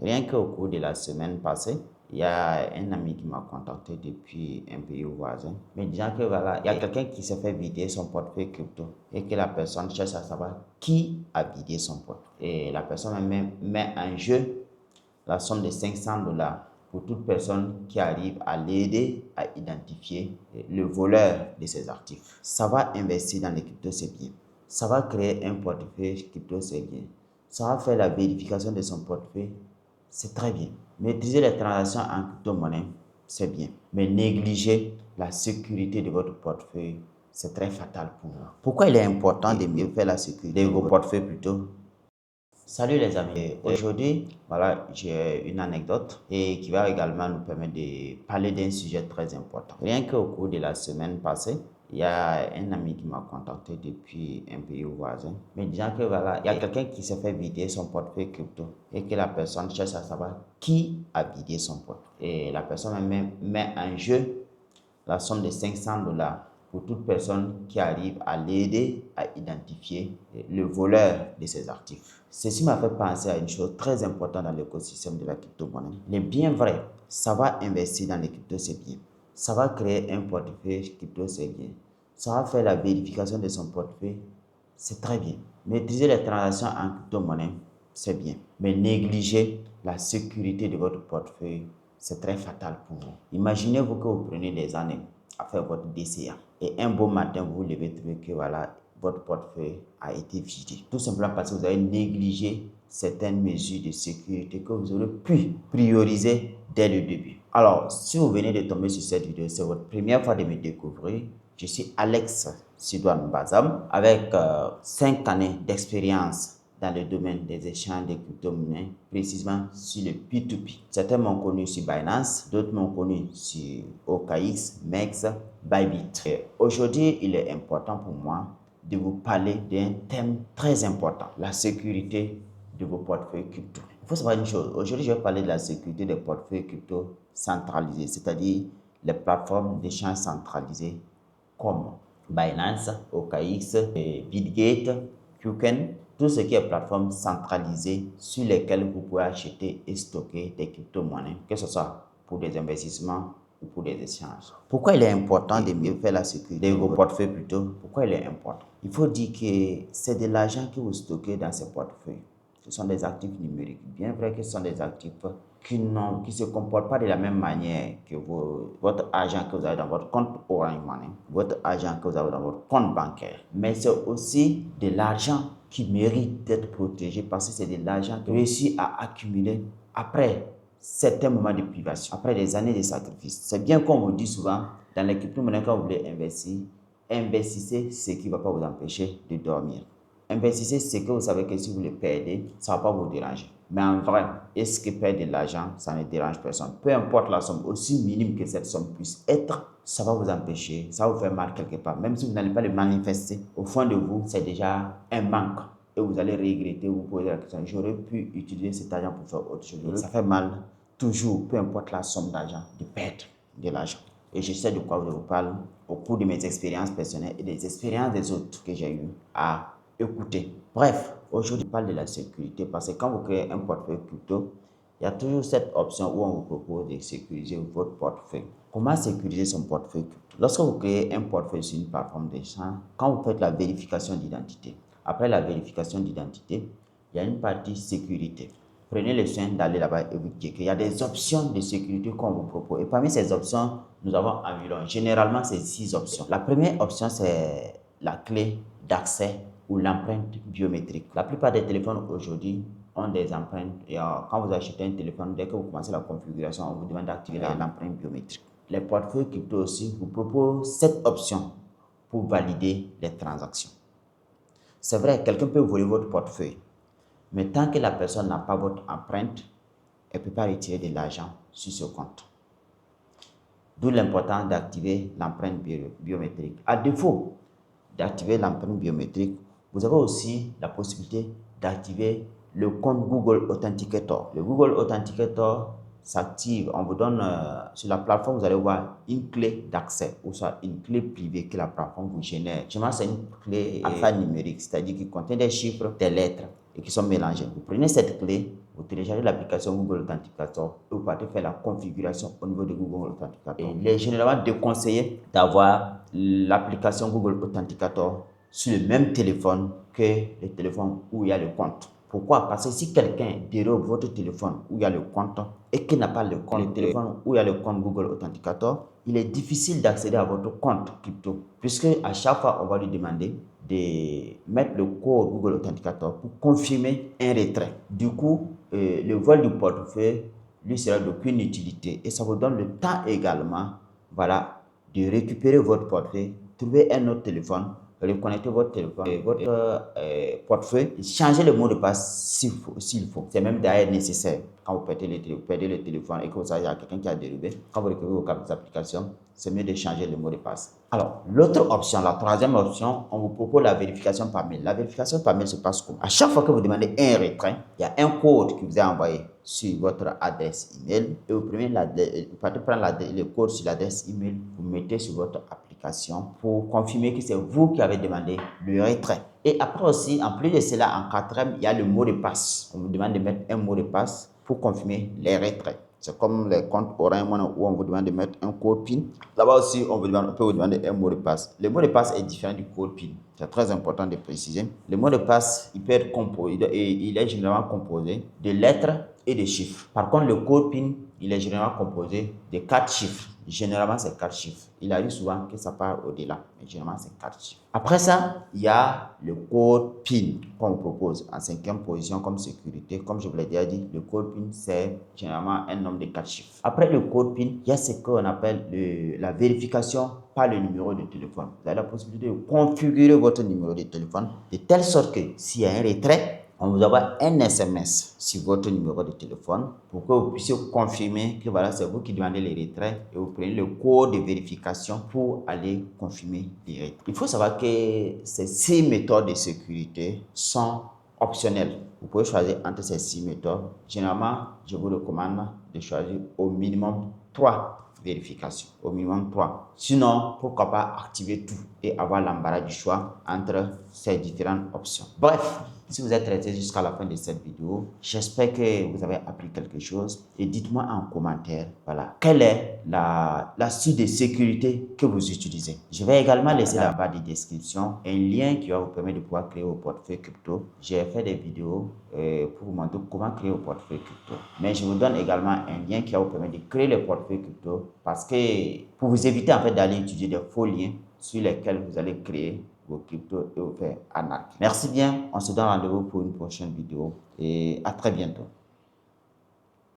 Rien qu'au cours de la semaine passée, il y a un ami qui m'a contacté depuis un pays voisin, me disant que voilà, il y a quelqu'un qui s'est fait vider son portefeuille crypto et que la personne cherche à savoir qui a vidé son portefeuille. Et la personne met en jeu la somme de $500 pour toute personne qui arrive à l'aider à identifier le voleur de ses actifs. Ça va investir dans les cryptos, c'est bien. Ça va créer un portefeuille crypto, c'est bien. Ça va faire la vérification de son portefeuille, c'est très bien. Maîtriser les transactions en crypto-monnaie, c'est bien. Mais négliger la sécurité de votre portefeuille, c'est très fatal pour vous. Pourquoi il est important de mieux faire la sécurité de vos portefeuilles plutôt? Salut les amis, aujourd'hui voilà, j'ai une anecdote et qui va également nous permettre de parler d'un sujet très important. Rien qu'au cours de la semaine passée, il y a un ami qui m'a contacté depuis un pays voisin, me disant que voilà, il y a quelqu'un qui s'est fait vider son portefeuille crypto et que la personne cherche à savoir qui a vidé son portefeuille. Et la personne met en jeu la somme de $500 pour toute personne qui arrive à l'aider à identifier le voleur de ses actifs. Ceci m'a fait penser à une chose très importante dans l'écosystème de la crypto-monnaie. Les biens vrais, ça va investir dans les cryptos, c'est bien. Ça va créer un portefeuille crypto, c'est bien. Ça va faire la vérification de son portefeuille, c'est très bien. Maîtriser les transactions en crypto-monnaie, c'est bien. Mais négliger la sécurité de votre portefeuille, c'est très fatal pour vous. Imaginez-vous que vous prenez des années à faire votre DCA et un beau matin, vous vous levez trouver que voilà, votre portefeuille a été vidé. Tout simplement parce que vous avez négligé certaines mesures de sécurité que vous aurez pu prioriser dès le début. Alors, si vous venez de tomber sur cette vidéo, c'est votre première fois de me découvrir. Je suis Alex Sidouane Bazam avec 5 années d'expérience dans le domaine des échanges de crypto-monnaies, précisément sur le P2P. Certains m'ont connu sur Binance, d'autres m'ont connu sur OKX, MEX, Bybit. Aujourd'hui, il est important pour moi de vous parler d'un thème très important, la sécurité de vos portefeuilles crypto. Il faut savoir une chose, aujourd'hui je vais parler de la sécurité des portefeuilles crypto centralisés, c'est-à-dire les plateformes d'échange centralisées comme Binance, OKX, Bitgate, Qken, tout ce qui est plateforme centralisée sur lesquelles vous pouvez acheter et stocker des crypto-monnaies, que ce soit pour des investissements ou pour des échanges. Pourquoi il est important de mieux faire la sécurité de vos portefeuilles plutôt? Pourquoi il est important? Il faut dire que c'est de l'argent que vous stockez dans ces portefeuilles. Ce sont des actifs numériques. Bien vrai que ce sont des actifs qui ne se comportent pas de la même manière que votre argent que vous avez dans votre compte Orange Money, votre argent que vous avez dans votre compte bancaire. Mais c'est aussi de l'argent qui mérite d'être protégé parce que c'est de l'argent que vous réussissez à accumuler après certains moments de privation, après des années de sacrifice. C'est bien comme on vous dit souvent, dans les crypto-monnaies, quand vous voulez investir, investissez ce qui ne va pas vous empêcher de dormir. Investissez ce que vous savez que si vous le perdez, ça ne va pas vous déranger. Mais en vrai, est-ce que perdre de l'argent, ça ne dérange personne? Peu importe la somme, aussi minime que cette somme puisse être, ça va vous empêcher, ça va vous faire mal quelque part. Même si vous n'allez pas le manifester, au fond de vous, c'est déjà un manque. Et vous allez regretter, vous poser la question, j'aurais pu utiliser cet argent pour faire autre chose. Ça fait mal, toujours, peu importe la somme d'argent, de perdre de l'argent. Et je sais de quoi je vous parle au cours de mes expériences personnelles et des expériences des autres que j'ai eues à écouter. Bref, aujourd'hui, je parle de la sécurité parce que quand vous créez un portefeuille crypto, il y a toujours cette option où on vous propose de sécuriser votre portefeuille. Comment sécuriser son portefeuille crypto? Lorsque vous créez un portefeuille sur une plateforme d'échange, quand vous faites la vérification d'identité, après la vérification d'identité, il y a une partie sécurité. Prenez le soin d'aller là-bas et vous checker. Il y a des options de sécurité qu'on vous propose. Et parmi ces options, nous avons environ, généralement, c'est 6 options. La première option, c'est la clé d'accès ou l'empreinte biométrique. La plupart des téléphones aujourd'hui ont des empreintes. Et quand vous achetez un téléphone, dès que vous commencez la configuration, on vous demande d'activer l'empreinte biométrique. Les portefeuilles crypto aussi vous proposent cette option pour valider les transactions. C'est vrai, quelqu'un peut voler votre portefeuille. Mais tant que la personne n'a pas votre empreinte, elle ne peut pas retirer de l'argent sur ce compte. D'où l'importance d'activer l'empreinte biométrique. À défaut d'activer l'empreinte biométrique, vous avez aussi la possibilité d'activer le compte Google Authenticator. Le Google Authenticator s'active, on vous donne sur la plateforme, vous allez voir une clé d'accès ou soit une clé privée que la plateforme vous génère. Généralement, c'est une clé alphanumérique, c'est-à-dire qui contient des chiffres, des lettres et qui sont mélangés. Vous prenez cette clé, vous téléchargez l'application Google Authenticator et vous partez faire la configuration au niveau de Google Authenticator. Et il est généralement déconseillé d'avoir l'application Google Authenticator sur le même téléphone que le téléphone où il y a le compte. Pourquoi? Parce que si quelqu'un dérobe votre téléphone où il y a le compte et qu'il n'a pas le téléphone où il y a le compte Google Authenticator, il est difficile d'accéder à votre compte crypto, puisque à chaque fois, on va lui demander de mettre le code Google Authenticator pour confirmer un retrait. Du coup, le vol du portefeuille lui sera d'aucune utilité et ça vous donne le temps également, voilà, de récupérer votre portefeuille, trouver un autre téléphone, reconnecter votre téléphone, votre portefeuille, changer le mot de passe s'il faut. C'est même d'ailleurs nécessaire. Quand vous perdez le téléphone et que vous savez qu'il y a quelqu'un qui a dérobé, quand vous récupérez vos applications, c'est mieux de changer le mot de passe. Alors, l'autre option, la troisième option, on vous propose la vérification par mail. La vérification par mail se passe comme? À chaque fois que vous demandez un retrait, il y a un code qui vous est envoyé sur votre adresse email et vous partez prendre le code sur l'adresse email, vous mettez sur votre application pour confirmer que c'est vous qui avez demandé le retrait. Et après aussi, en plus de cela, en quatrième, il y a le mot de passe. On vous demande de mettre un mot de passe pour confirmer les retraits. C'est comme les comptes Orange Money où on vous demande de mettre un code PIN. Là-bas aussi, on peut vous demander un mot de passe. Le mot de passe est différent du code PIN. C'est très important de préciser. Le mot de passe, il peut être composé, il est généralement composé de lettres et de chiffres. Par contre, le code PIN, il est généralement composé de 4 chiffres. Généralement, c'est 4 chiffres. Il arrive souvent que ça part au-delà, mais généralement, c'est 4 chiffres. Après ça, il y a le code PIN qu'on propose en 5e position comme sécurité. Comme je vous l'ai déjà dit, le code PIN, c'est généralement un nombre de 4 chiffres. Après le code PIN, il y a ce qu'on appelle la vérification par le numéro de téléphone. Vous avez la possibilité de configurer votre numéro de téléphone de telle sorte que s'il y a un retrait, on vous envoie un SMS sur votre numéro de téléphone pour que vous puissiez confirmer que voilà, c'est vous qui demandez les retraits et vous prenez le code de vérification pour aller confirmer les retraits. Il faut savoir que ces 6 méthodes de sécurité sont optionnelles. Vous pouvez choisir entre ces 6 méthodes. Généralement, je vous recommande de choisir au minimum 3 vérifications, au minimum 3. Sinon, pourquoi pas activer tout et avoir l'embarras du choix entre ces différentes options. Bref, si vous êtes resté jusqu'à la fin de cette vidéo, j'espère que vous avez appris quelque chose et dites-moi en commentaire, voilà, quelle est la suite de sécurité que vous utilisez. Je vais également laisser dans la barre de description un lien qui va vous permettre de pouvoir créer vos portefeuilles crypto. J'ai fait des vidéos pour vous montrer comment créer vos portefeuilles crypto. Mais je vous donne également un lien qui va vous permettre de créer les portefeuilles crypto parce que pour vous éviter en fait d'aller utiliser des faux liens sur lesquels vous allez créer vos cryptos et vous faire arnaquer. Merci bien, on se donne rendez-vous pour une prochaine vidéo et à très bientôt.